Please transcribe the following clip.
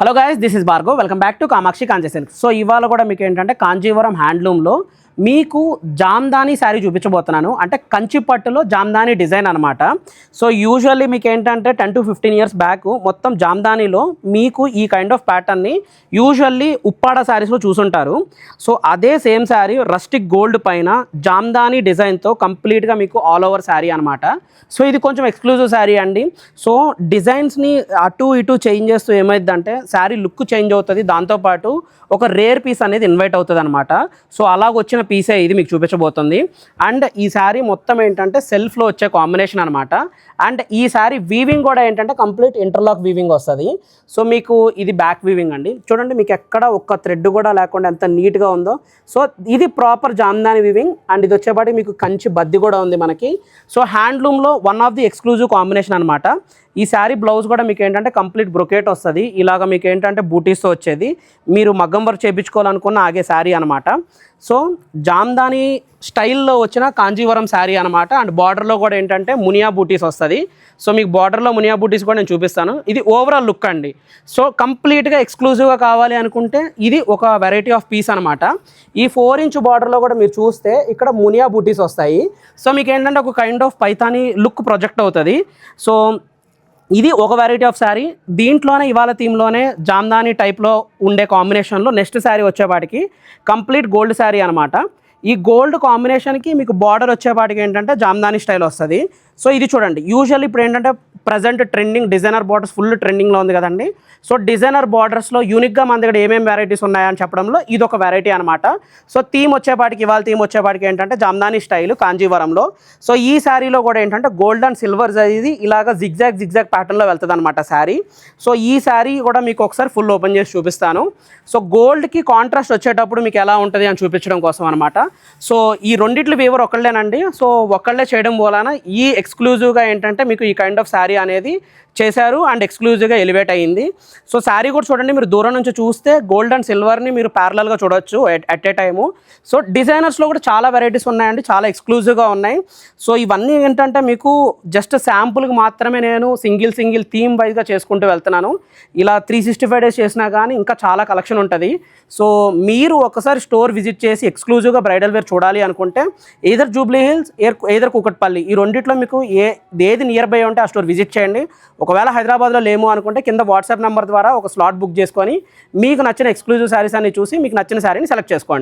Hello guys, this is Bhargav. Welcome back to Kamakshi Kanchi silks. So ఇవాళ కూడా మీకు ఏంటంటే కాంజీవరం హ్యాండ్లూమ్లో మీకు జామ్దాని శారీ చూపించబోతున్నాను. అంటే కంచి పట్టులో జామ్దాని డిజైన్ అనమాట. సో యూజువల్లీ మీకు ఏంటంటే 10 to 15 years బ్యాక్ మొత్తం జామ్దానిలో మీకు ఈ కైండ్ ఆఫ్ ప్యాటర్న్ని యూజువల్లీ ఉప్పాడ శారీస్లో చూసుంటారు. సో అదే సేమ్ శారీ రస్టిక్ గోల్డ్ పైన జామ్దాని డిజైన్తో కంప్లీట్గా మీకు ఆల్ ఓవర్ శారీ అనమాట. సో ఇది కొంచెం ఎక్స్క్లూజివ్ శారీ అండి. సో డిజైన్స్ని అటు ఇటు చేంజ్ చేస్తూ ఏమైందంటే శారీ లుక్ చేంజ్ అవుతుంది, దాంతోపాటు ఒక రేర్ పీస్ అనేది ఇన్వైట్ అవుతుంది అనమాట. సో అలాగ వచ్చిన పీసే ఇది మీకు చూపించబోతుంది. అండ్ ఈ శారీ మొత్తం ఏంటంటే సెల్ఫ్లో వచ్చే కాంబినేషన్ అనమాట. అండ్ ఈ శారీ వీవింగ్ కూడా ఏంటంటే కంప్లీట్ ఇంటర్లాక్ వీవింగ్ వస్తుంది. సో మీకు ఇది బ్యాక్ వీవింగ్ అండి. చూడండి మీకు ఎక్కడ ఒక్క థ్రెడ్ కూడా లేకుండా ఎంత నీట్గా ఉందో. సో ఇది ప్రాపర్ జామ్దాని వీవింగ్. అండ్ ఇది వచ్చేపాటి మీకు కంచి బద్ది కూడా ఉంది మనకి. సో హ్యాండ్లూమ్లో one of the exclusive combination అనమాట. ఈ శారీ బ్లౌజ్ కూడా మీకు ఏంటంటే కంప్లీట్ బ్రొకేట్ వస్తుంది. ఇలాగ మీకు ఏంటంటే బూటీస్తో వచ్చేది, మీరు మగ్గం వర్క్ చేయించుకోవాలనుకున్న ఆగే శారీ అనమాట. సో జామ్దాని స్టైల్లో వచ్చిన కాంజీవరం శారీ అనమాట. అండ్ బార్డర్లో కూడా ఏంటంటే మునియా బూటీస్ వస్తుంది. సో మీకు బార్డర్లో మునియా బూటీస్ కూడా నేను చూపిస్తాను. ఇది ఓవరాల్ లుక్ అండి. సో కంప్లీట్గా ఎక్స్క్లూజివ్గా కావాలి అనుకుంటే ఇది ఒక వెరైటీ ఆఫ్ పీస్ అనమాట. ఈ 4 inch బార్డర్లో కూడా మీరు చూస్తే ఇక్కడ మునియా బూటీస్ వస్తాయి. సో మీకు ఏంటంటే ఒక kind of Paithani look project అవుతుంది. సో ఇది ఒక వెరైటీ ఆఫ్ శారీ. దీంట్లోనే ఇవాళ థీమ్లోనే జామ్దాని టైప్లో ఉండే కాంబినేషన్లో నెక్స్ట్ శారీ వచ్చేపాటికి కంప్లీట్ గోల్డ్ శారీ అనమాట. ఈ గోల్డ్ కాంబినేషన్కి మీకు బార్డర్ వచ్చేపాటికి ఏంటంటే జామ్దాని స్టైల్ వస్తుంది. సో ఇది చూడండి, యూజువల్ ఇప్పుడు ఏంటంటే present trending designer borders full ట్రెండింగ్లో ఉంది కదండి. సో డిజైనర్ బార్డర్స్లో యూనిక్గా మన దగ్గర ఏమేమి వెరైటీస్ ఉన్నాయని చెప్పడంలో ఇది ఒక వెరైటీ అనమాట. సో థీమ్ వచ్చేపాటికి ఇవాళ థీమ్ వచ్చేపాటికి ఏంటంటే జామ్దాని స్టైల్ కాంజీవరంలో. సో ఈ శారీలో కూడా ఏంటంటే గోల్డ్ అండ్ సిల్వర్ ఇది ఇలాగ జిగ్జాగ్ ప్యాటర్న్లో వెళ్తుంది అనమాట శారీ. సో ఈ శారీ కూడా మీకు ఒకసారి ఫుల్ ఓపెన్ చేసి చూపిస్తాను. సో గోల్డ్కి కాంట్రాస్ట్ వచ్చేటప్పుడు మీకు ఎలా ఉంటుంది అని చూపించడం కోసం అనమాట. సో ఈ రెండిట్లు వీవర్ ఒకళ్ళేనండి. సో ఒకళ్ళే చేయడం వలన ఈ ఎక్స్క్లూజివ్గా ఏంటంటే మీకు ఈ కైండ్ ఆఫ్ శారీ అనేది చేశారు అండ్ ఎక్స్క్లూజివ్గా ఎలివేట్ అయ్యింది. సో శారీ కూడా చూడండి, మీరు దూరం నుంచి చూస్తే గోల్డ్ అండ్ సిల్వర్ని మీరు ప్యారలల్గా చూడొచ్చు ఎట్ ఏ టైము. సో డిజైనర్స్లో కూడా చాలా వెరైటీస్ ఉన్నాయండి, చాలా ఎక్స్క్లూజివ్గా ఉన్నాయి. సో ఇవన్నీ ఏంటంటే మీకు జస్ట్ శాంపుల్కి మాత్రమే నేను సింగిల్ థీమ్ వైజ్గా చేసుకుంటూ వెళ్తున్నాను. ఇలా 365 days చేసినా కానీ ఇంకా చాలా కలెక్షన్ ఉంటుంది. సో మీరు ఒకసారి స్టోర్ విజిట్ చేసి ఎక్స్క్లూజివ్గా బ్రైడల్ వేర్ చూడాలి అనుకుంటే either Jubilee hills either Kukatpally, ఈ రెండిట్లో మీకు ఏది నియర్ బై ఉంటే ఆ స్టోర్ విజిట్ చేయండి. ఒకవేళ హైదరాబాద్లో లేము అనుకుంటే కింద వాట్సాప్ నెంబర్ ద్వారా ఒక స్లాట్ బుక్ చేసుకొని మీకు నచ్చిన ఎక్స్క్లూజివ్ శారీస్ అన్ని చూసి మీకు నచ్చిన శారీని సెలెక్ట్ చేసుకోండి.